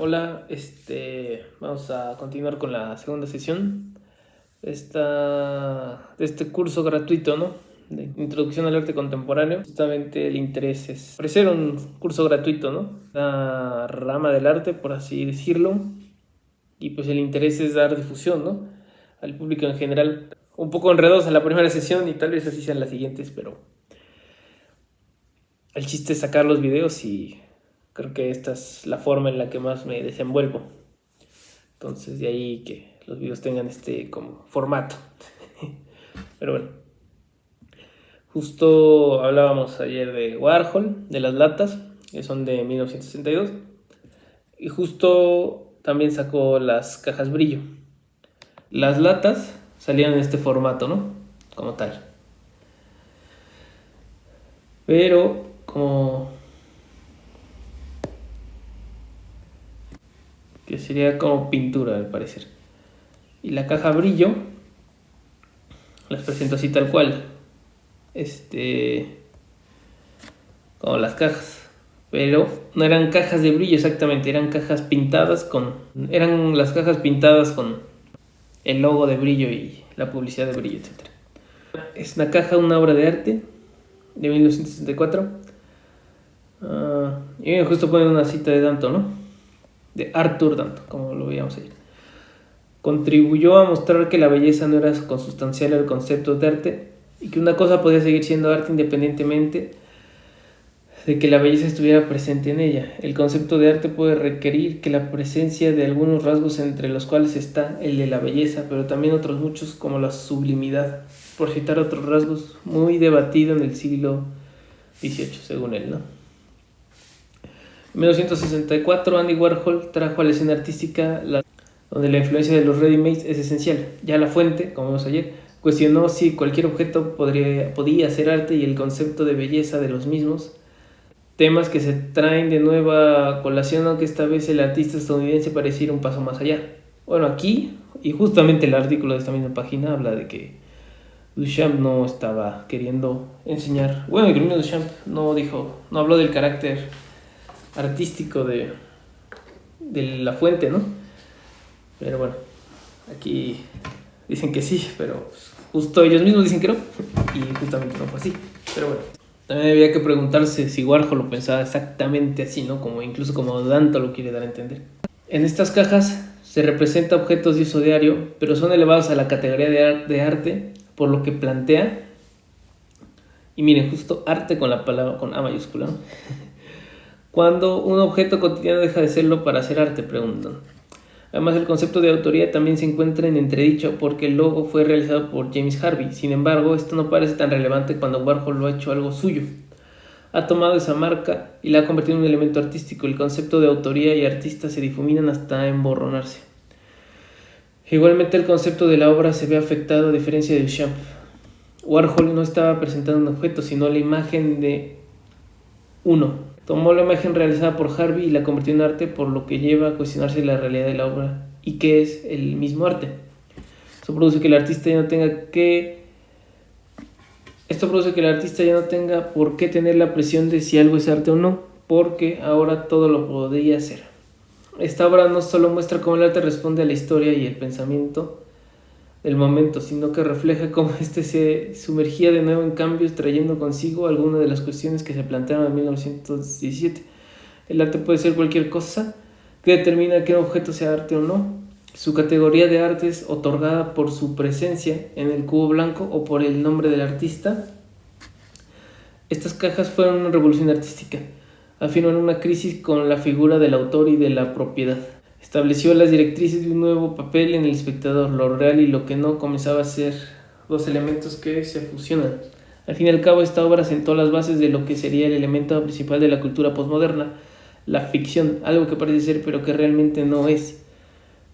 Hola, vamos a continuar con la segunda sesión de este curso gratuito, ¿no? De Introducción al Arte Contemporáneo. Justamente el interés es ofrecer un curso gratuito, ¿no? Una rama del arte, por así decirlo, y pues el interés es dar difusión, ¿no? Al público en general. Un poco enredados a la primera sesión y tal vez así sean las siguientes, pero el chiste es sacar los videos y creo que esta es la forma en la que más me desenvuelvo. Entonces de ahí que los videos tengan como formato. Pero bueno, justo hablábamos ayer de Warhol, de las latas, que son de 1962. Y justo también sacó las cajas brillo. Las latas salían en este formato, ¿no? Como tal. Pero como que sería como pintura al parecer. Y la caja brillo las presento así tal cual. Como las cajas. Pero no eran cajas de brillo exactamente, eran cajas pintadas eran las cajas pintadas con el logo de brillo y la publicidad de brillo, etc. Es una caja, una obra de arte de 1964. Y justo ponen una cita de Danton, ¿no? De Arthur Danton, como lo veíamos ayer. Contribuyó a mostrar que la belleza no era consustancial al concepto de arte y que una cosa podía seguir siendo arte independientemente de que la belleza estuviera presente en ella. El concepto de arte puede requerir que la presencia de algunos rasgos entre los cuales está el de la belleza, pero también otros muchos como la sublimidad, por citar otros rasgos muy debatido en el siglo XVIII, según él, ¿no? En 1964, Andy Warhol trajo a la escena artística donde la influencia de los ready-mades es esencial. Ya la fuente, como vimos ayer, cuestionó si cualquier objeto podía ser arte y el concepto de belleza de los mismos. Temas que se traen de nueva colación, aunque esta vez el artista estadounidense parece ir un paso más allá. Bueno, aquí, y justamente el artículo de esta misma página habla de que Duchamp no estaba queriendo enseñar. Bueno, el mismo Duchamp no habló del carácter artístico de la fuente, ¿no? Pero bueno, aquí dicen que sí, pero justo ellos mismos dicen que no, y justamente no fue así. Pero bueno. También había que preguntarse si Warhol lo pensaba exactamente así, ¿no? Incluso como Danton lo quiere dar a entender. En estas cajas se representa objetos de uso diario, pero son elevados a la categoría de arte, por lo que plantea, y miren, justo arte con la palabra con A mayúscula, ¿no? Cuando un objeto cotidiano deja de serlo para hacer arte, preguntan. Además, el concepto de autoría también se encuentra en entredicho porque el logo fue realizado por James Harvey. Sin embargo, esto no parece tan relevante cuando Warhol lo ha hecho algo suyo. Ha tomado esa marca y la ha convertido en un elemento artístico. El concepto de autoría y artista se difuminan hasta emborronarse. Igualmente, el concepto de la obra se ve afectado a diferencia de Duchamp. Warhol no estaba presentando un objeto, sino la imagen de uno. Tomó la imagen realizada por Harvey y la convirtió en arte, por lo que lleva a cuestionarse la realidad de la obra y qué es el mismo arte. Esto produce que el artista ya no tenga por qué tener la presión de si algo es arte o no, porque ahora todo lo podría ser. Esta obra no solo muestra cómo el arte responde a la historia y el pensamiento del momento, sino que refleja cómo se sumergía de nuevo en cambios, trayendo consigo algunas de las cuestiones que se plantearon en 1917. El arte puede ser cualquier cosa que determina que un objeto sea arte o no. Su categoría de arte es otorgada por su presencia en el cubo blanco o por el nombre del artista. Estas cajas fueron una revolución artística. Afirman una crisis con la figura del autor y de la propiedad. Estableció las directrices de un nuevo papel en el espectador, lo real y lo que no comenzaba a ser dos elementos que se fusionan. Al fin y al cabo, esta obra sentó las bases de lo que sería el elemento principal de la cultura postmoderna, la ficción, algo que parece ser pero que realmente no es.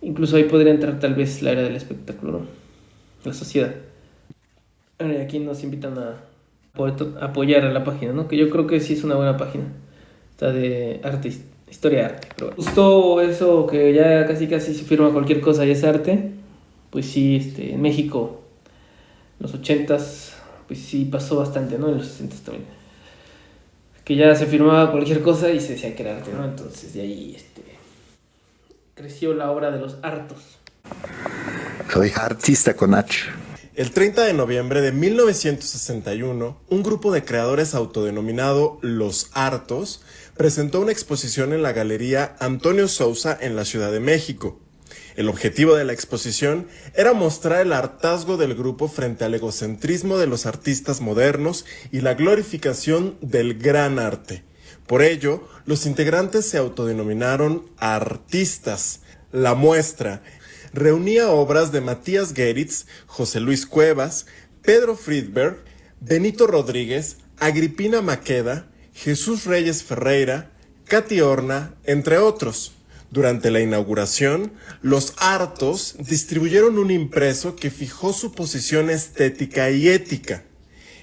Incluso ahí podría entrar tal vez la era del espectáculo, ¿no? La sociedad. Bueno, y aquí nos invitan a apoyar a la página, ¿no? Que yo creo que sí es una buena página. Está de arte, historia de arte. Pero justo eso que ya casi se firma cualquier cosa y es arte, pues sí, en México, en los 80s, pues sí pasó bastante, ¿no? En los 60s también. Que ya se firmaba cualquier cosa y se decía que era arte, ¿no? Entonces de ahí, creció la obra de los hartos. Soy artista con H. El 30 de noviembre de 1961, un grupo de creadores autodenominado Los Hartos presentó una exposición en la Galería Antonio Sousa en la Ciudad de México. El objetivo de la exposición era mostrar el hartazgo del grupo frente al egocentrismo de los artistas modernos y la glorificación del gran arte. Por ello, los integrantes se autodenominaron artistas. La muestra reunía obras de Matías Geritz, José Luis Cuevas, Pedro Friedberg, Benito Rodríguez, Agripina Maqueda, Jesús Reyes Ferreira, Katy Horna, entre otros. Durante la inauguración, los hartos distribuyeron un impreso que fijó su posición estética y ética.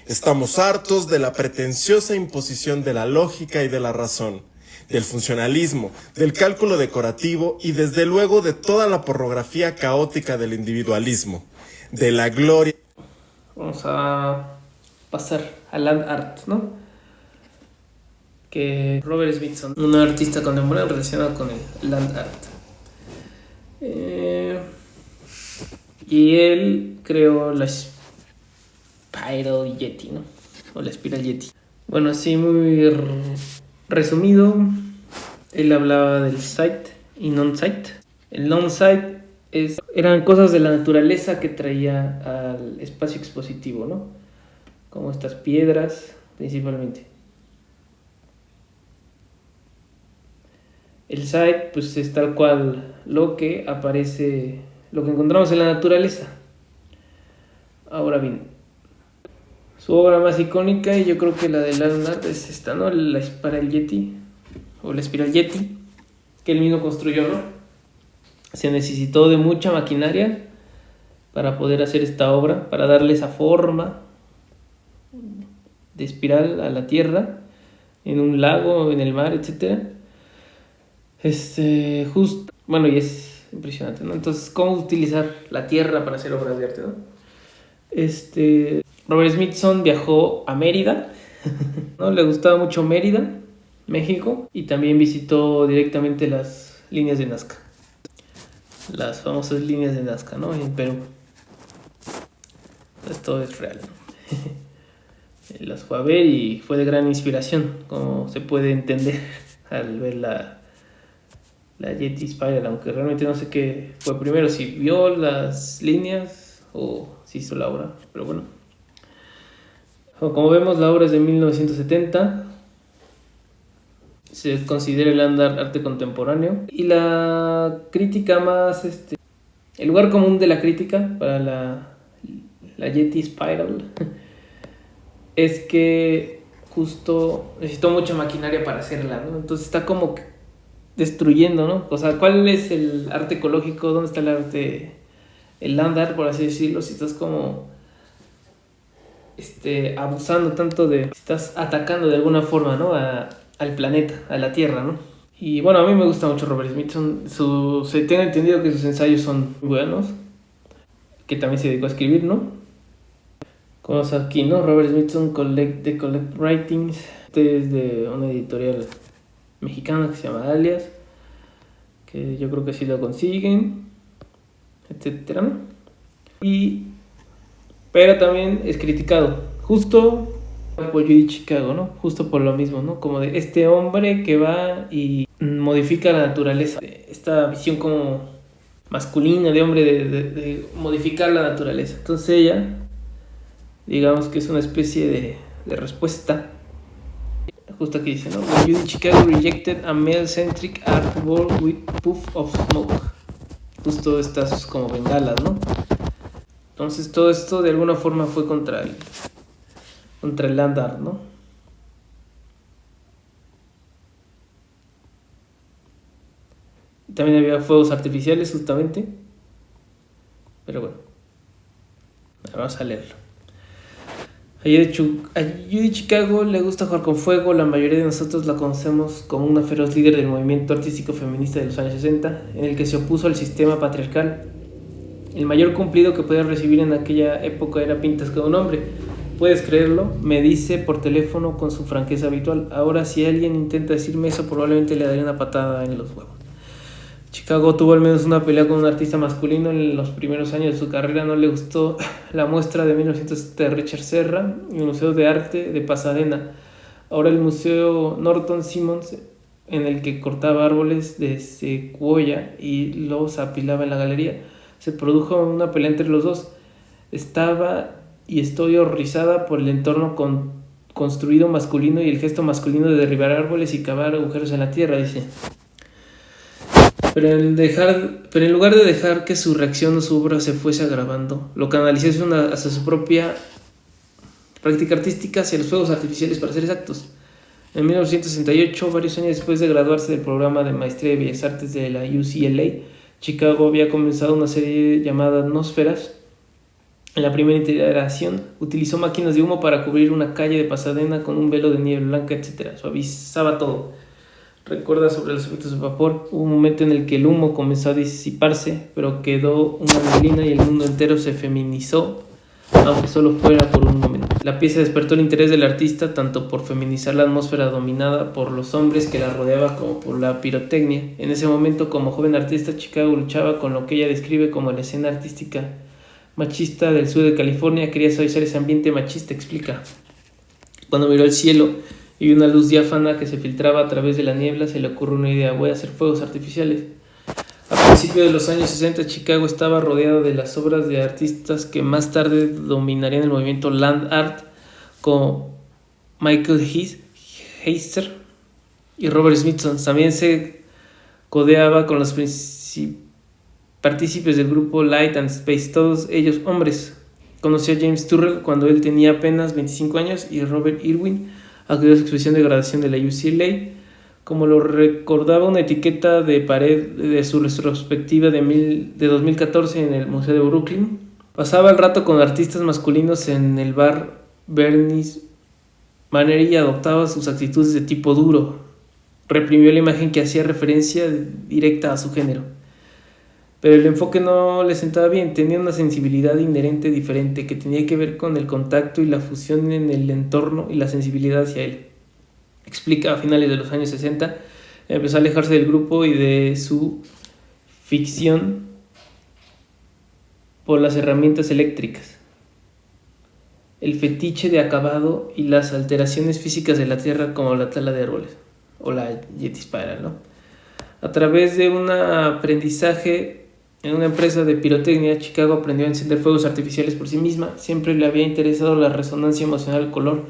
Estamos hartos de la pretenciosa imposición de la lógica y de la razón, del funcionalismo, del cálculo decorativo y desde luego de toda la pornografía caótica del individualismo, de la gloria. Vamos a pasar al land art, ¿no? Que Robert Smithson, un artista contemporáneo relacionado con el land art. Y él creó la Spiral Yeti, ¿no? O la Spiral Yeti. Bueno, así muy resumido, él hablaba del sight y non-sight. El non-sight eran cosas de la naturaleza que traía al espacio expositivo, ¿no? Como estas piedras, principalmente. El sight, pues es tal cual lo que aparece, lo que encontramos en la naturaleza. Ahora bien, su obra más icónica, y yo creo que la de Leonard, es esta, ¿no? La Spiral Yeti, o la Spiral Yeti, que él mismo construyó, ¿no? Se necesitó de mucha maquinaria para poder hacer esta obra, para darle esa forma de espiral a la Tierra, en un lago, en el mar, etc. Bueno, y es impresionante, ¿no? Entonces, ¿cómo utilizar la Tierra para hacer obras de arte, ¿no? Robert Smithson viajó a Mérida, ¿no? Le gustaba mucho Mérida, México, y también visitó directamente las líneas de Nazca, las famosas líneas de Nazca, ¿no? En Perú. Esto es real, ¿no? Las fue a ver y fue de gran inspiración, como se puede entender al ver la Yeti Spiral, aunque realmente no sé qué fue primero, si vio las líneas o si hizo la obra, pero bueno. Como vemos, la obra es de 1970, se considera el arte contemporáneo, y la crítica más, el lugar común de la crítica para la Yeti Spiral es que justo necesitó mucha maquinaria para hacerla, ¿no? Entonces está como que destruyendo, ¿no? O sea, ¿cuál es el arte ecológico? ¿Dónde está el arte, el land art, por así decirlo? Si estás como abusando tanto estás atacando de alguna forma, ¿no? Al planeta, a la Tierra, ¿no? Y bueno, a mí me gusta mucho Robert Smithson. Se tiene entendido que sus ensayos son muy buenos, que también se dedicó a escribir, ¿no? Como aquí, ¿no? Robert Smithson Collect Writings. Es de una editorial mexicana que se llama Alias, que yo creo que sí lo consiguen, etcétera, ¿no? Pero también es criticado, justo por Judy Chicago, ¿no? Justo por lo mismo, ¿no? Como de este hombre que va y modifica la naturaleza. Esta visión como masculina de hombre de modificar la naturaleza. Entonces ella, digamos que es una especie de respuesta. Justo aquí dice, ¿no? Judy Chicago rejected a male-centric art world with puff of smoke. Justo estas como bengalas, ¿no? Entonces todo esto de alguna forma fue contra el land art, ¿no? También había fuegos artificiales justamente. Pero bueno, vamos a leerlo. A Judy Chicago le gusta jugar con fuego. La mayoría de nosotros la conocemos como una feroz líder del movimiento artístico feminista de los años 60, en el que se opuso al sistema patriarcal. El mayor cumplido que podía recibir en aquella época era pintas con un hombre. ¿Puedes creerlo? Me dice por teléfono con su franqueza habitual. Ahora, si alguien intenta decirme eso, probablemente le daré una patada en los huevos. Chicago tuvo al menos una pelea con un artista masculino en los primeros años de su carrera. No le gustó la muestra de 1970 de Richard Serra en el Museo de Arte de Pasadena. Ahora el Museo Norton Simmons, en el que cortaba árboles de secuoya y los apilaba en la galería. Se produjo una pelea entre los dos. Estaba y estoy horrorizada por el entorno construido masculino y el gesto masculino de derribar árboles y cavar agujeros en la tierra, dice. Pero en lugar de dejar que su reacción o su obra se fuese agravando, lo canalizó hacia su propia práctica artística, hacia los fuegos artificiales, para ser exactos. En 1968, varios años después de graduarse del programa de Maestría de Bellas Artes de la UCLA, Chicago había comenzado una serie llamada Atmósferas. En la primera iteración, utilizó máquinas de humo para cubrir una calle de Pasadena con un velo de nieve blanca, etc. Suavizaba todo. Recuerda sobre los efectos de vapor. Hubo un momento en el que el humo comenzó a disiparse, pero quedó una neblina y el mundo entero se feminizó, aunque solo fuera por un momento. La pieza despertó el interés del artista tanto por feminizar la atmósfera dominada por los hombres que la rodeaba como por la pirotecnia. En ese momento, como joven artista, Chicago luchaba con lo que ella describe como la escena artística machista del sur de California. Quería suavizar ese ambiente machista, explica. Cuando miró el cielo y vio una luz diáfana que se filtraba a través de la niebla, se le ocurrió una idea: voy a hacer fuegos artificiales. A principios de los años 60, Chicago estaba rodeado de las obras de artistas que más tarde dominarían el movimiento land art, como Michael Heister y Robert Smithson. También se codeaba con los partícipes del grupo Light and Space, todos ellos hombres. Conoció a James Turrell cuando él tenía apenas 25 años y Robert Irwin acudió a su exposición de graduación de la UCLA. Como lo recordaba una etiqueta de pared de su retrospectiva de 2014 en el Museo de Brooklyn, pasaba el rato con artistas masculinos en el bar Bernie's Manor y adoptaba sus actitudes de tipo duro. Reprimió la imagen que hacía referencia directa a su género. Pero el enfoque no le sentaba bien. Tenía una sensibilidad inherente diferente que tenía que ver con el contacto y la fusión en el entorno y la sensibilidad hacia él. Explica, a finales de los años 60 empezó a alejarse del grupo y de su ficción por las herramientas eléctricas, el fetiche de acabado y las alteraciones físicas de la tierra, como la tala de árboles o la Yeti Spiral, ¿no? A través de un aprendizaje en una empresa de pirotecnia, Chicago aprendió a encender fuegos artificiales por sí misma. Siempre le había interesado la resonancia emocional del color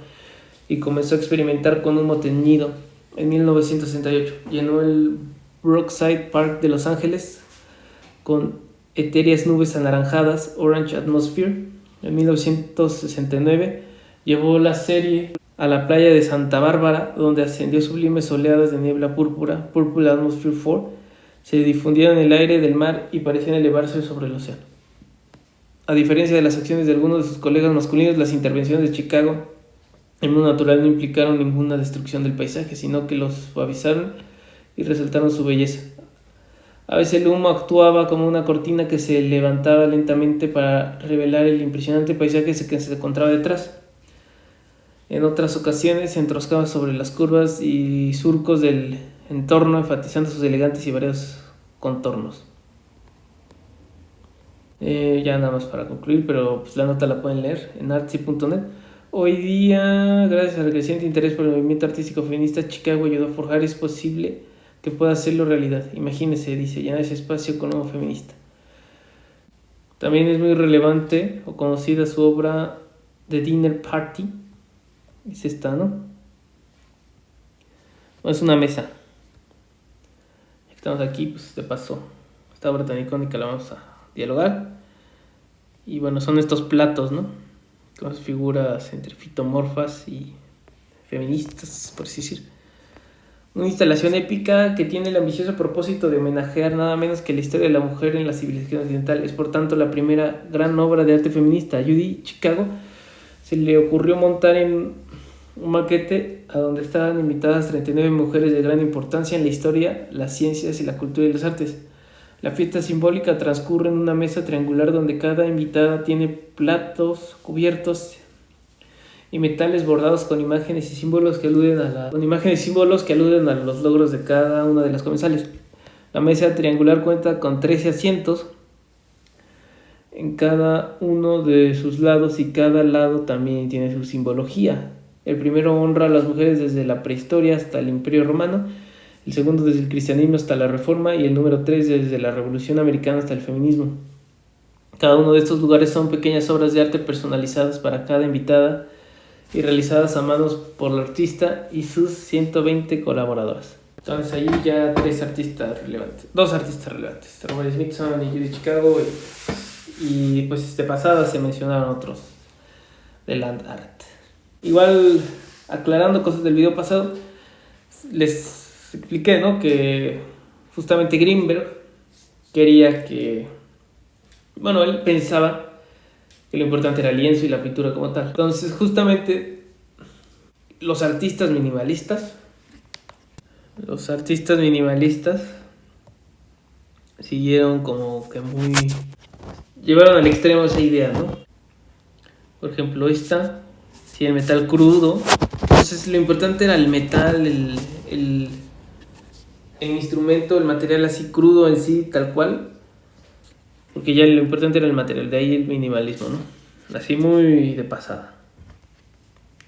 y comenzó a experimentar con humo teñido. En 1968 llenó el Brookside Park de Los Ángeles con etéreas nubes anaranjadas, Orange Atmosphere. En 1969 llevó la serie a la playa de Santa Bárbara, donde ascendió sublimes oleadas de niebla púrpura, Purple Atmosphere 4, se difundieron en el aire del mar y parecían elevarse sobre el océano. A diferencia de las acciones de algunos de sus colegas masculinos, las intervenciones de Chicago en mundo natural no implicaron ninguna destrucción del paisaje, sino que los suavizaron y resaltaron su belleza. A veces el humo actuaba como una cortina que se levantaba lentamente para revelar el impresionante paisaje que se encontraba detrás. En otras ocasiones se enroscaba sobre las curvas y surcos del entorno, enfatizando sus elegantes y variados contornos. Ya nada más para concluir, pero pues la nota la pueden leer en artsy.net. Hoy día, gracias al creciente interés por el movimiento artístico feminista, Chicago ayudó a forjar. Es posible que pueda hacerlo realidad. Imagínese, dice, llenar ese espacio con un feminista. También es muy relevante o conocida su obra The Dinner Party. Es esta, ¿no? Es una mesa. Estamos aquí, pues de paso, esta obra tan icónica la vamos a dialogar. Y bueno, son estos platos, ¿no? Con las figuras entre fitomorfas y feministas, por así decir. Una instalación épica que tiene el ambicioso propósito de homenajear nada menos que la historia de la mujer en la civilización occidental. Es por tanto la primera gran obra de arte feminista. A Judy Chicago se le ocurrió montar en un maquete a donde estaban invitadas 39 mujeres de gran importancia en la historia, las ciencias y la cultura y las artes. La fiesta simbólica transcurre en una mesa triangular donde cada invitada tiene platos, cubiertos y metales bordados con imágenes y símbolos que aluden a los logros de cada una de las comensales. La mesa triangular cuenta con 13 asientos en cada uno de sus lados y cada lado también tiene su simbología. El primero honra a las mujeres desde la prehistoria hasta el Imperio Romano, el segundo desde el cristianismo hasta la Reforma y el número 3 desde la Revolución Americana hasta el feminismo. Cada uno de estos lugares son pequeñas obras de arte personalizadas para cada invitada y realizadas a manos por la artista y sus 120 colaboradoras. Entonces ahí ya dos artistas relevantes, Robert Smithson y Judy Chicago, y pues de pasada se mencionaron otros de land art. Igual, aclarando cosas del video pasado, les expliqué, ¿no?, que justamente Greenberg quería que, bueno, él pensaba que lo importante era el lienzo y la pintura como tal. Entonces justamente los artistas minimalistas siguieron como que llevaron al extremo esa idea, ¿no? Por ejemplo, el metal crudo. Entonces lo importante era el metal, el instrumento, el material así crudo en sí, tal cual. Porque ya lo importante era el material, de ahí el minimalismo, ¿no? Así muy de pasada.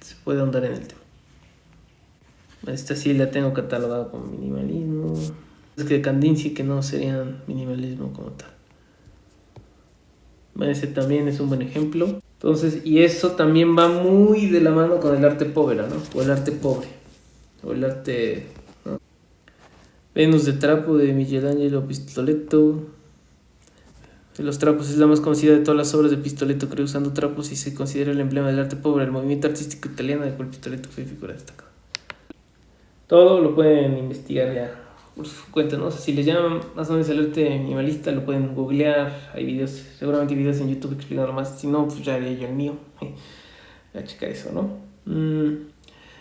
Se puede ahondar en el tema. Esta sí la tengo catalogada como minimalismo. Es que de Kandinsky que no serían minimalismo como tal. Ese también es un buen ejemplo. Entonces, y eso también va muy de la mano con el arte povera, ¿no? O el arte pobre. O el arte, ¿no? Venus de trapo de Michelangelo Pistoletto. De los trapos es la más conocida de todas las obras de Pistoletto, creo, usando trapos y se considera el emblema del arte pobre. El movimiento artístico italiano del cual Pistoletto fue figura destacada. Todo lo pueden investigar ya por su cuenta, ¿no? O sea, si les llaman más o menos el arte minimalista, lo pueden googlear. Hay videos, seguramente hay videos en YouTube explicando más. Si no, pues ya haría yo el mío. Voy a checar eso, ¿no?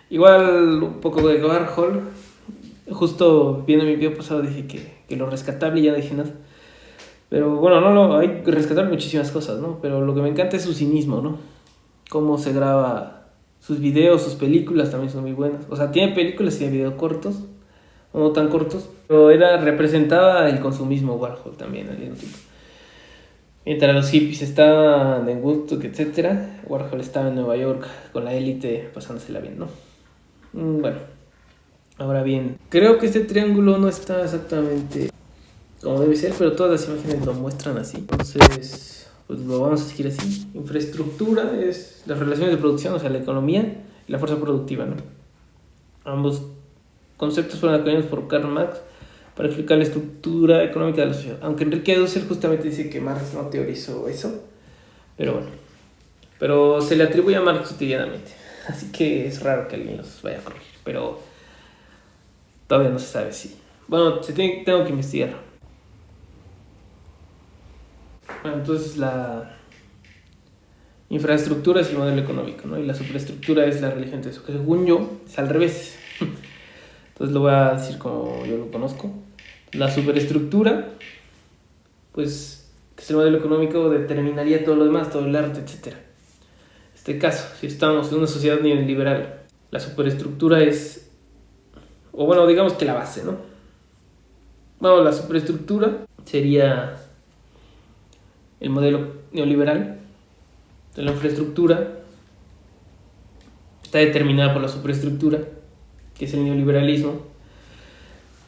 Igual un poco de Warhol. Justo viendo mi video pasado dije que lo rescatable, ya no dije nada. Pero bueno, hay que rescatar muchísimas cosas, ¿no? Pero lo que me encanta es su cinismo, ¿no? Cómo se graba sus videos, sus películas también son muy buenas. O sea, tiene películas y videos cortos, o no tan cortos, pero representaba el consumismo Warhol también al mismo tiempo. Mientras los hippies estaban en Woodstock, etc., Warhol estaba en Nueva York con la élite pasándosela bien, ¿no? Bueno, ahora bien, creo que este triángulo no está exactamente como debe ser, pero todas las imágenes lo muestran así. Entonces, pues lo vamos a seguir así. Infraestructura es las relaciones de producción, o sea, la economía y la fuerza productiva, ¿no? Ambos conceptos fueron acuñados por Karl Marx para explicar la estructura económica de la sociedad. Aunque Enrique Dussel justamente dice que Marx no teorizó eso, pero bueno. Pero se le atribuye a Marx cotidianamente. Así que es raro que alguien los vaya a corregir, pero todavía no se sabe si. Bueno, tengo que investigar. Bueno, entonces la infraestructura es el modelo económico, ¿no? Y la superestructura es la religión. Entonces, según yo, es al revés. Entonces lo voy a decir como yo lo conozco. La superestructura, pues, que es el modelo económico, determinaría todo lo demás, todo el arte, etc. En este caso, si estamos en una sociedad neoliberal, la superestructura es, o bueno, digamos que la base, ¿no? Bueno, la superestructura sería el modelo neoliberal. De la infraestructura está determinada por la superestructura, que es el neoliberalismo.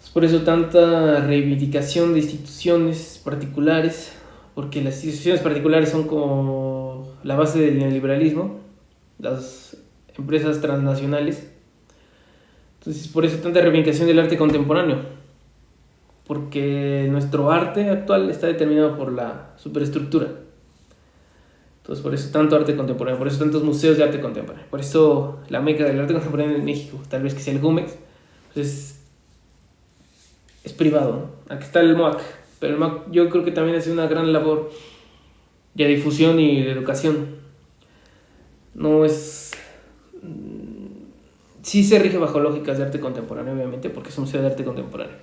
Es por eso tanta reivindicación de instituciones particulares, porque las instituciones particulares son como la base del neoliberalismo, las empresas transnacionales. Entonces, por eso tanta reivindicación del arte contemporáneo, porque nuestro arte actual está determinado por la superestructura. Entonces, por eso tanto arte contemporáneo, por eso tantos museos de arte contemporáneo, por eso la meca del arte contemporáneo en México, tal vez que sea el Jumex, pues es privado, ¿no? Aquí está el MOAC, pero el MOAC yo creo que también hace una gran labor de difusión y de educación. No es... Sí se rige bajo lógicas de arte contemporáneo, obviamente, porque es un museo de arte contemporáneo.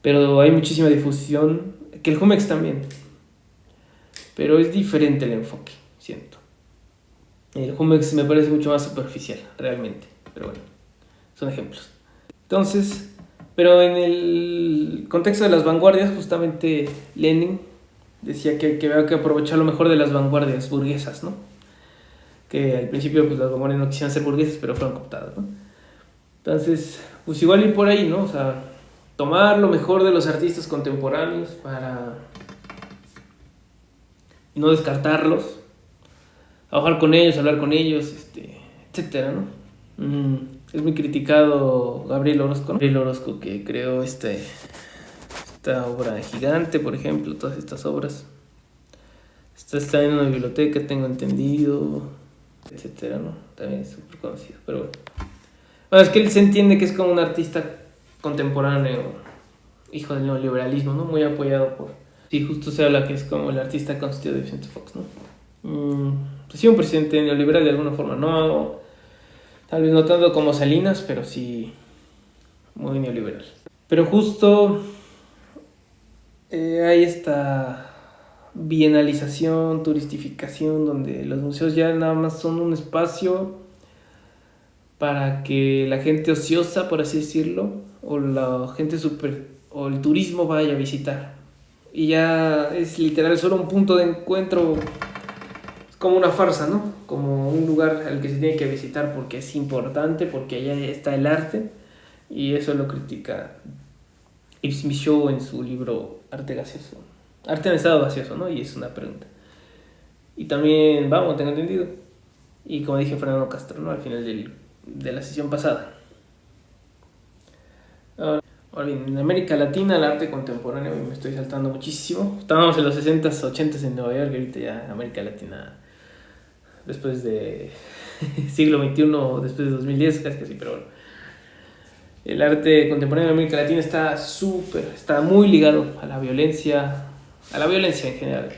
Pero hay muchísima difusión, que el Jumex también. Pero es diferente el enfoque, siento. El Jumex me parece mucho más superficial, realmente. Pero bueno, son ejemplos. Entonces, Pero en el contexto de las vanguardias, justamente Lenin decía que había que aprovechar lo mejor de las vanguardias burguesas, ¿no? Que al principio pues las vanguardias no quisieran ser burguesas, pero fueron cooptadas, ¿no? Entonces, pues igual ir por ahí, ¿no? O sea, tomar lo mejor de los artistas contemporáneos para no descartarlos, trabajar con ellos, hablar con ellos, etcétera, ¿no? Es muy criticado Gabriel Orozco, ¿no? Gabriel Orozco, que creó esta obra gigante, por ejemplo, todas estas obras. Está en una biblioteca, tengo entendido, etcétera, ¿no? También es súper conocido, pero bueno. Bueno, es que él se entiende que es como un artista contemporáneo, hijo del neoliberalismo, ¿no? Muy apoyado por... Sí, justo se habla que es como el artista constituido de Vicente Fox, ¿no? Pues sí, un presidente neoliberal de alguna forma, no... Tal vez no tanto como Salinas, pero sí muy neoliberal. Pero justo hay esta bienalización, turistificación, donde los museos ya nada más son un espacio para que la gente ociosa, por así decirlo, o la gente o el turismo vaya a visitar. Y ya es literal solo un punto de encuentro, como una farsa, ¿no? Como un lugar al que se tiene que visitar porque es importante, porque allá está el arte, y eso lo critica Yves Michaud en su libro Arte Gaseoso. Arte en estado gaseoso, ¿no? Y es una pregunta. Y también, vamos, tengo entendido. Y como dije, Fernando Castro, ¿no? Al final de la sesión pasada. Ahora bien, en América Latina el arte contemporáneo, me estoy saltando muchísimo. Estábamos en los 60s, 80s en Nueva York, y ahorita ya América Latina, después de siglo XXI, después de 2010, casi, pero bueno. El arte contemporáneo de América Latina está muy ligado a la violencia en general.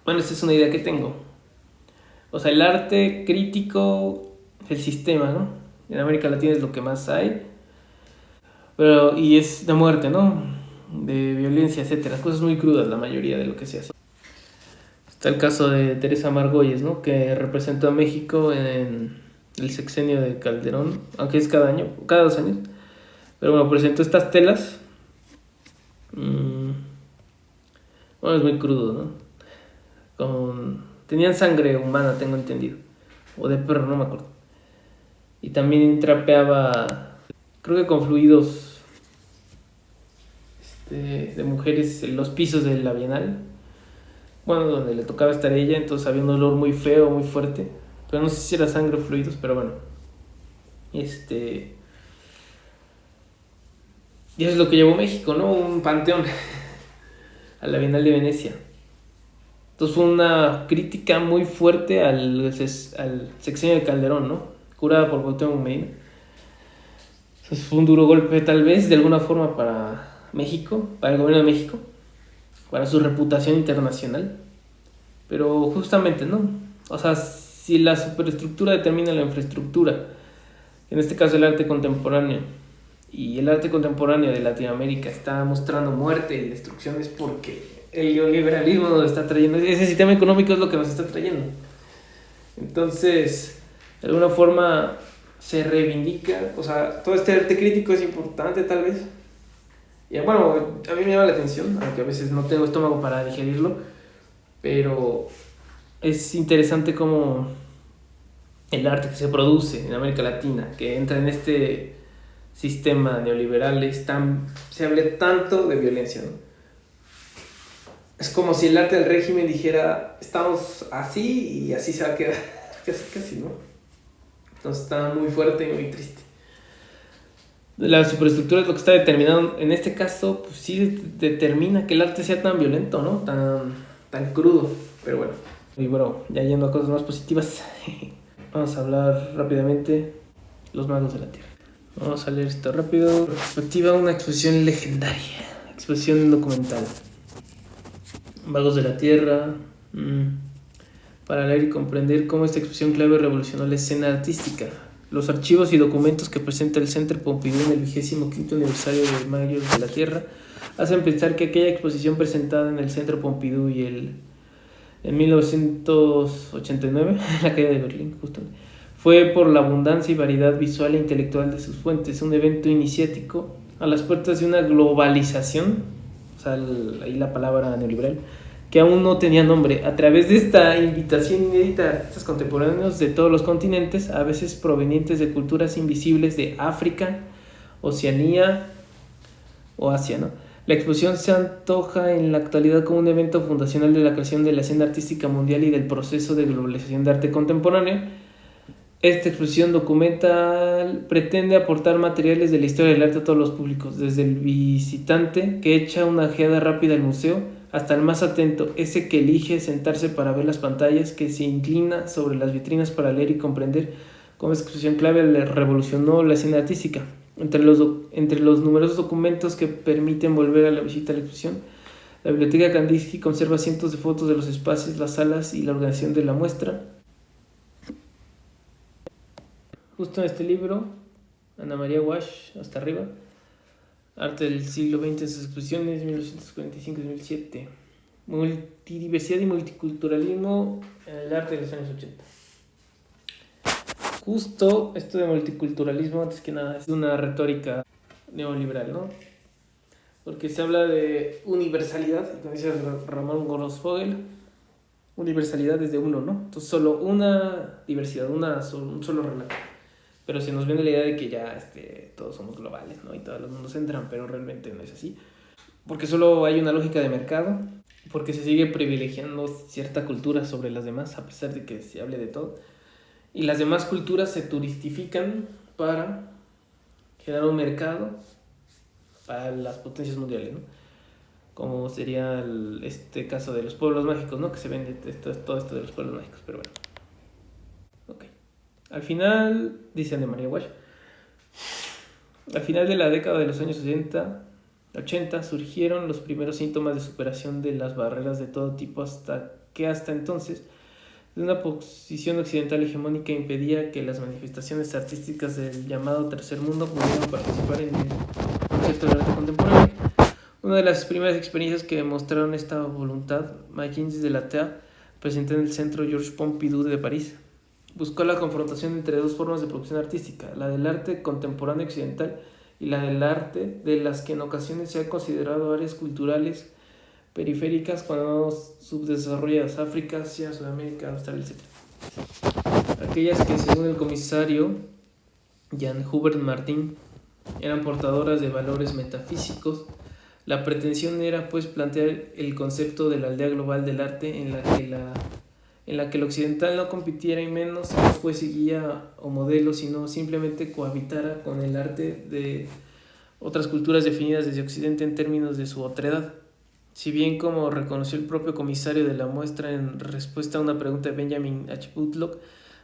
Bueno, esta es una idea que tengo. O sea, el arte crítico del sistema, ¿no? En América Latina es lo que más hay. Y es de muerte, ¿no? De violencia, etcétera. Cosas muy crudas la mayoría de lo que se hace. Está el caso de Teresa Margolles, ¿no? Que representó a México en el sexenio de Calderón, aunque es cada 2 años. Pero bueno, presentó estas telas. Bueno, es muy crudo, ¿no? Tenían sangre humana, tengo entendido. O de perro, no me acuerdo. Y también trapeaba, creo que con fluidos de mujeres en los pisos de la Bienal. Bueno, donde le tocaba estar ella, entonces había un olor muy feo, muy fuerte. Pero no sé si era sangre o fluidos, pero bueno. Y eso es lo que llevó México, ¿no? Un panteón a la Bienal de Venecia. Entonces fue una crítica muy fuerte al sexenio de Calderón, ¿no? Curada por Cuauhtémoc Medina. Entonces fue un duro golpe, tal vez, de alguna forma para México, para el gobierno de México, para su reputación internacional. Pero justamente, ¿no? O sea, si la superestructura determina la infraestructura, en este caso el arte contemporáneo, y el arte contemporáneo de Latinoamérica está mostrando muerte y destrucción, es porque el neoliberalismo nos está trayendo, ese sistema económico es lo que nos está trayendo. Entonces, de alguna forma se reivindica, o sea, todo este arte crítico es importante tal vez. Y bueno, a mí me llama la atención, aunque a veces no tengo estómago para digerirlo, pero es interesante cómo el arte que se produce en América Latina, que entra en este sistema neoliberal, se hable tanto de violencia, ¿no? Es como si el arte del régimen dijera, estamos así y así se va a quedar, casi, ¿no? Entonces está muy fuerte y muy triste. La superestructura es lo que está determinado, en este caso, pues sí determina que el arte sea tan violento, ¿no? Tan crudo, pero bueno. Y bueno, ya yendo a cosas más positivas, vamos a hablar rápidamente Los Magos de la Tierra. Vamos a leer esto rápido. Perspectiva, una exposición legendaria, exposición documental. Magos de la Tierra, para leer y comprender cómo esta exposición clave revolucionó la escena artística. Los archivos y documentos que presenta el Centre Pompidou en el 25º aniversario de Magos de la Tierra hacen pensar que aquella exposición presentada en el Centre Pompidou en 1989, en la calle de Berlín, justamente, fue por la abundancia y variedad visual e intelectual de sus fuentes, un evento iniciático a las puertas de una globalización, o sea, ahí la palabra neoliberal, que aún no tenía nombre, a través de esta invitación inédita de artistas contemporáneos de todos los continentes, a veces provenientes de culturas invisibles de África, Oceanía o Asia, ¿no? La exposición se antoja en la actualidad como un evento fundacional de la creación de la escena artística mundial y del proceso de globalización de arte contemporáneo. Esta exposición documental pretende aportar materiales de la historia del arte a todos los públicos, desde el visitante que echa una ojeada rápida al museo hasta el más atento, ese que elige sentarse para ver las pantallas, que se inclina sobre las vitrinas para leer y comprender cómo esta exposición clave le revolucionó la escena artística. Entre los numerosos documentos que permiten volver a la visita a la exposición, la Biblioteca Kandinsky conserva cientos de fotos de los espacios, las salas y la organización de la muestra. Justo en este libro, Ana María Walsh, hasta arriba, Arte del siglo XX en sus exposiciones, 1945-2007. Multidiversidad y multiculturalismo en el arte de los años 80. Justo esto de multiculturalismo, antes que nada, es una retórica neoliberal, ¿no? Porque se habla de universalidad, como dice Ramón Grossfogel, universalidad desde uno, ¿no? Entonces solo una diversidad, un solo relato. Pero se nos vende la idea de que ya todos somos globales, ¿no? Y todos los mundos entran, pero realmente no es así. Porque solo hay una lógica de mercado, porque se sigue privilegiando cierta cultura sobre las demás, a pesar de que se hable de todo. Y las demás culturas se turistifican para generar un mercado para las potencias mundiales, ¿no? Como sería este caso de los pueblos mágicos, ¿no? Que se vende todo esto de los pueblos mágicos, pero bueno. Ok. Al final, dice Ana María Walsh, al final de la década de los años 80 surgieron los primeros síntomas de superación de las barreras de todo tipo hasta entonces de una posición occidental hegemónica impedía que las manifestaciones artísticas del llamado tercer mundo pudieran participar en el concepto del arte contemporáneo. Una de las primeras experiencias que demostraron esta voluntad, Magins de la Terre, presente en el Centro Georges Pompidou de París, buscó la confrontación entre dos formas de producción artística, la del arte contemporáneo occidental y la del arte de las que en ocasiones se ha considerado áreas culturales periféricas cuando subdesarrolladas, África, Asia, Sudamérica, Australia, etc. Aquellas que, según el comisario Jan Hubert Martin, eran portadoras de valores metafísicos. La pretensión era, pues, plantear el concepto de la aldea global del arte en la que el occidental no compitiera y menos no fuese guía o modelo, sino simplemente cohabitara con el arte de otras culturas definidas desde Occidente en términos de su otredad. Si bien, como reconoció el propio comisario de la muestra en respuesta a una pregunta de Benjamin H. Butlock,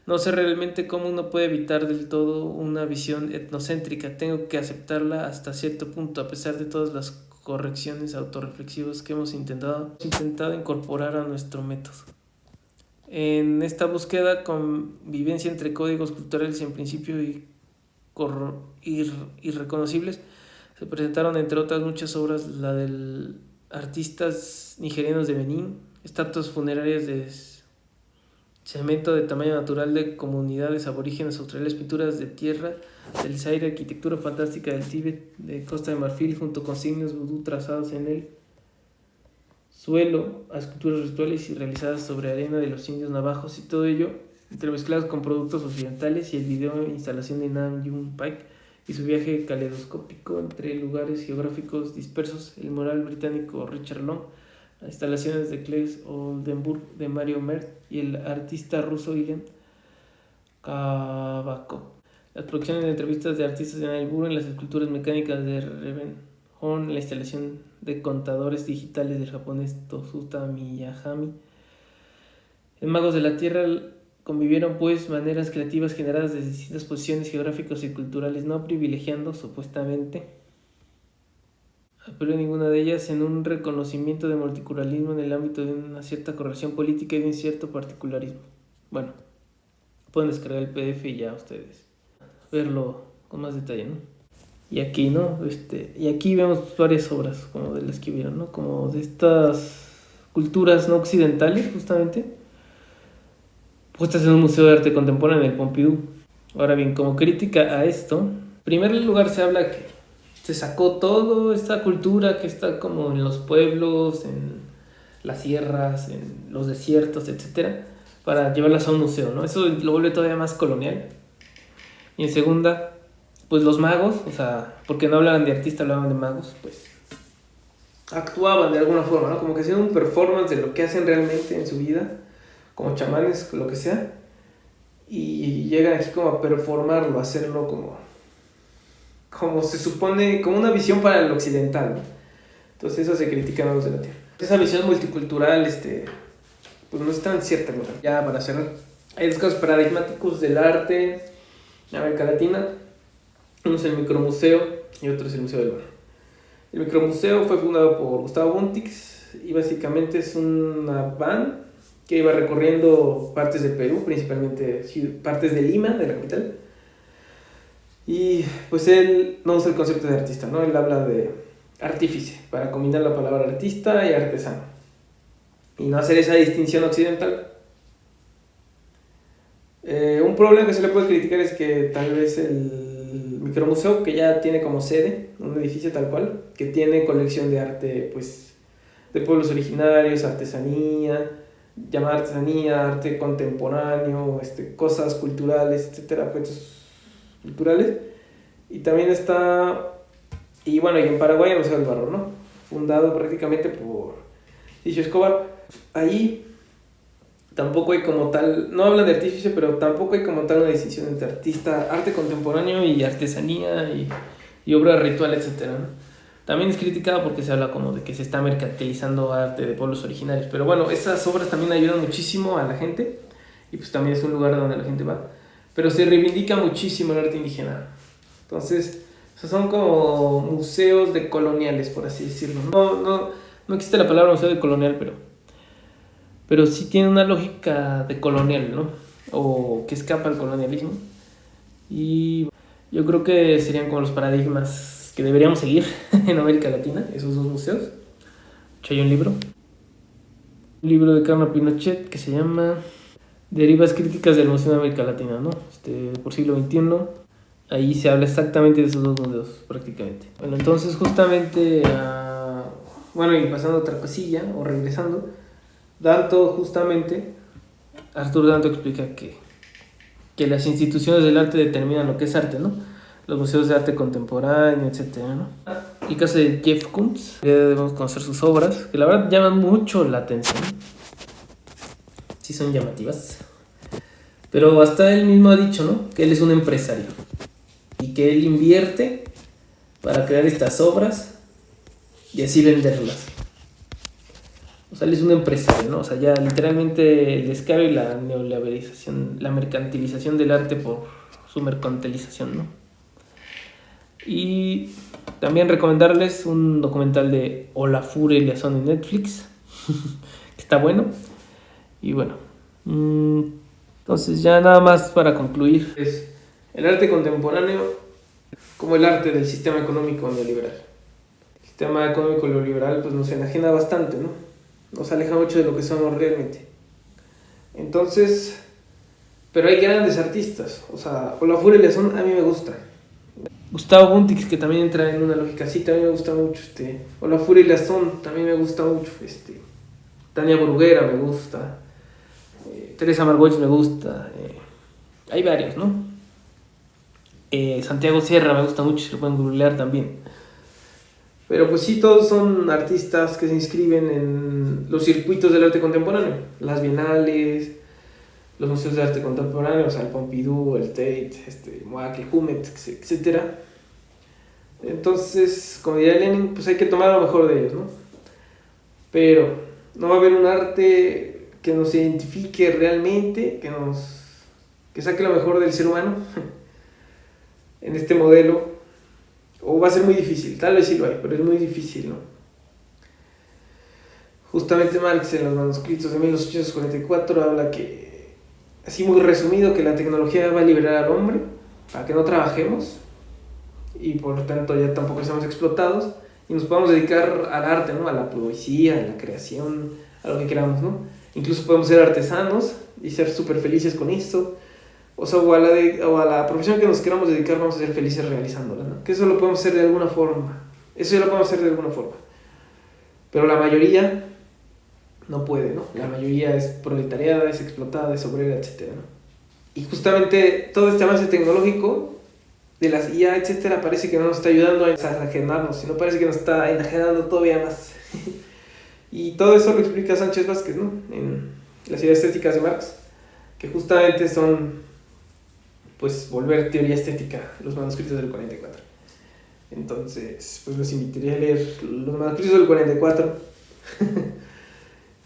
no sé realmente cómo uno puede evitar del todo una visión etnocéntrica. Tengo que aceptarla hasta cierto punto, a pesar de todas las correcciones autorreflexivas que hemos intentado incorporar a nuestro método. En esta búsqueda, convivencia entre códigos culturales en principio irreconocibles, se presentaron entre otras muchas obras la del artistas nigerianos de Benín, estatuas funerarias de cemento de tamaño natural de comunidades aborígenes australianas, pinturas de tierra del Zaire, arquitectura fantástica del Tíbet, de Costa de Marfil, junto con signos vudú trazados en el suelo, a esculturas rituales y realizadas sobre arena de los indios navajos, y todo ello entremezclados con productos occidentales, y el video instalación de Nam June Paik y su viaje caleidoscópico entre lugares geográficos dispersos, el mural británico Richard Long, las instalaciones de Claes Oldenburg de Mario Mert y el artista ruso Ilya Kabakov. Las producciones de entrevistas de artistas de Nailbur en las esculturas mecánicas de Reven Horn, la instalación de contadores digitales del japonés Tosuta Miyahami. En Magos de la Tierra convivieron, pues, maneras creativas generadas desde distintas posiciones geográficas y culturales, no privilegiando, supuestamente, pero ninguna de ellas, en un reconocimiento de multiculturalismo en el ámbito de una cierta corrección política y de un cierto particularismo. Bueno, pueden descargar el PDF y ya ustedes verlo con más detalle, ¿no? Y aquí, ¿no? Y aquí vemos varias obras como de las que vieron, ¿no? Como de estas culturas no occidentales, justamente, puestas en un museo de arte contemporáneo en el Pompidou. Ahora bien, como crítica a esto, en primer lugar se habla que se sacó toda esta cultura que está como en los pueblos, en las sierras, en los desiertos, etcétera, para llevarlas a un museo, ¿no? Eso lo vuelve todavía más colonial. Y en segunda, pues los magos, o sea, porque no hablaban de artista, hablaban de magos, pues actuaban de alguna forma, ¿no? Como que hacían un performance de lo que hacen realmente en su vida, como chamanes, lo que sea, y llegan aquí como a performarlo, a hacerlo como se supone, como una visión para el occidental, ¿no? Entonces eso se critica en Magos de la Tierra. Esa visión multicultural, pues no es tan cierta, ¿no? Ya para cerrar, hay dos casos paradigmáticos del arte en América Latina. Uno es el Micromuseo y otro es el Museo del Barro. El Micromuseo fue fundado por Gustavo Buntix y básicamente es una van que iba recorriendo partes de Perú, principalmente partes de Lima, de la capital. Y pues él no usa el concepto de artista, ¿no? Él habla de artífice, para combinar la palabra artista y artesano. Y no hacer esa distinción occidental. Un problema que se le puede criticar es que tal vez el Micromuseo, que ya tiene como sede un edificio tal cual, que tiene colección de arte, pues, de pueblos originarios, artesanía, llamada artesanía, arte contemporáneo, cosas culturales, etcétera, objetos culturales. Y también está, y bueno, y en Paraguay el Museo del Barro, ¿no? Fundado prácticamente por Ticio Escobar. Ahí tampoco hay como tal, no hablan de artífice, pero tampoco hay como tal una distinción entre artista, arte contemporáneo y artesanía y obra ritual, etcétera, ¿no? También es criticado porque se habla como de que se está mercantilizando arte de pueblos originarios, pero bueno, esas obras también ayudan muchísimo a la gente y pues también es un lugar donde la gente va, pero se reivindica muchísimo el arte indígena. Entonces, son como museos de coloniales, por así decirlo. No existe la palabra museo de colonial, pero sí tiene una lógica de colonial, ¿no? O que escapa al colonialismo. Y yo creo que serían como los paradigmas que deberíamos seguir en América Latina, esos dos museos. De hecho, hay un libro de Carmen Pinochet que se llama Derivas críticas del Museo de América Latina, ¿no? Por siglo XXI. Ahí se habla exactamente de esos dos museos, prácticamente. Bueno, entonces justamente, bueno, y pasando a otra cosilla, o regresando, Arturo Danto explica que las instituciones del arte determinan lo que es arte, ¿no? Los museos de arte contemporáneo, etcétera, ¿no? El caso de Jeff Koons, debemos conocer sus obras, que la verdad llaman mucho la atención. Sí son llamativas. Pero hasta él mismo ha dicho, ¿no? Que él es un empresario y que él invierte para crear estas obras y así venderlas. O sea, él es un empresario, ¿no? O sea, ya literalmente el descaro y la neoliberalización, la mercantilización del arte por su mercantilización, ¿no? Y también recomendarles un documental de Olafur Eliasson en Netflix, que está bueno. Y bueno, entonces ya nada más para concluir. Es el arte contemporáneo como el arte del sistema económico neoliberal. El sistema económico neoliberal pues nos enajena bastante, ¿no? Nos aleja mucho de lo que somos realmente. Entonces, pero hay grandes artistas. O sea, Olafur Eliasson a mí me gusta. Gustavo Buntix, que también entra en una lógica así, también me gusta mucho. Olafur Eliasson también me gusta mucho. Tania Bruguera me gusta. Teresa Margolles me gusta. Hay varios, ¿no? Santiago Sierra me gusta mucho, se lo pueden googlear también. Pero pues sí, todos son artistas que se inscriben en los circuitos del arte contemporáneo, las bienales, los museos de arte contemporáneo, o sea, el Pompidou, el Tate, MOAC, el Jumet, etc. Entonces, como diría Lenin, pues hay que tomar lo mejor de ellos, ¿no? Pero no va a haber un arte que nos identifique realmente, que saque lo mejor del ser humano en este modelo. O va a ser muy difícil, tal vez sí lo hay, pero es muy difícil, ¿no? Justamente Marx en los manuscritos de 1844 habla que, así muy resumido, que la tecnología va a liberar al hombre para que no trabajemos y por lo tanto ya tampoco seamos explotados y nos podamos dedicar al arte, ¿no? A la poesía, a la creación, a lo que queramos, ¿no? Incluso podemos ser artesanos y ser súper felices con esto. o sea, o a la profesión que nos queramos dedicar, vamos a ser felices realizándola, ¿no? Que eso lo podemos hacer de alguna forma. Eso ya lo podemos hacer de alguna forma. Pero la mayoría no puede, ¿no? La mayoría es proletariada, es explotada, es obrera, etcétera, ¿no? Y justamente todo este avance tecnológico de las IA, etcétera, parece que no nos está ayudando a enajenarnos, sino parece que nos está enajenando todavía más. Y todo eso lo explica Sánchez Vázquez, ¿no? En las ideas estéticas de Marx, que justamente son, pues, volver teoría estética los manuscritos del 44. Entonces, pues los invitaría a leer los manuscritos del 44.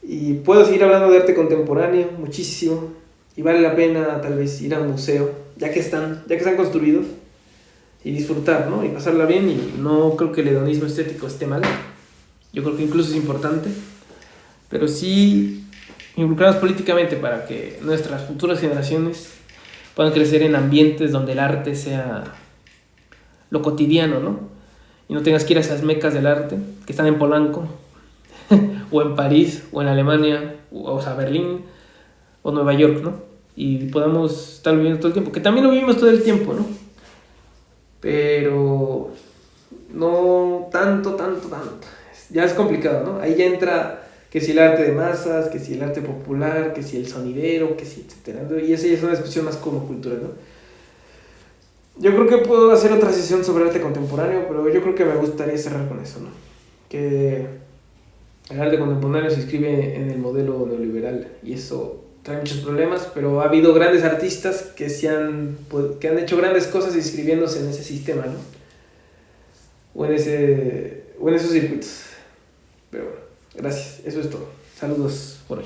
Y puedo seguir hablando de arte contemporáneo muchísimo, y vale la pena tal vez ir a un museo, ya que están construidos, y disfrutar, ¿no? Y pasarla bien. Y no creo que el hedonismo estético esté mal, yo creo que incluso es importante, pero sí involucrarnos políticamente para que nuestras futuras generaciones puedan crecer en ambientes donde el arte sea lo cotidiano, ¿no? Y no tengas que ir a esas mecas del arte que están en Polanco o en París o en Alemania, o sea, Berlín o Nueva York, ¿no? Y podamos estar viviendo todo el tiempo, que también lo vivimos todo el tiempo, ¿no? Pero no tanto. Ya es complicado, ¿no? Ahí ya entra que si el arte de masas, que si el arte popular, que si el sonidero, que si etcétera. Y esa ya es una discusión más como cultural, ¿no? Yo creo que puedo hacer otra sesión sobre arte contemporáneo, pero yo creo que me gustaría cerrar con eso, ¿no? Que el arte contemporáneo se inscribe en el modelo neoliberal y eso trae muchos problemas, pero ha habido grandes artistas que han hecho grandes cosas inscribiéndose en ese sistema, ¿no? O en esos circuitos. Pero bueno, gracias, eso es todo. Saludos por hoy.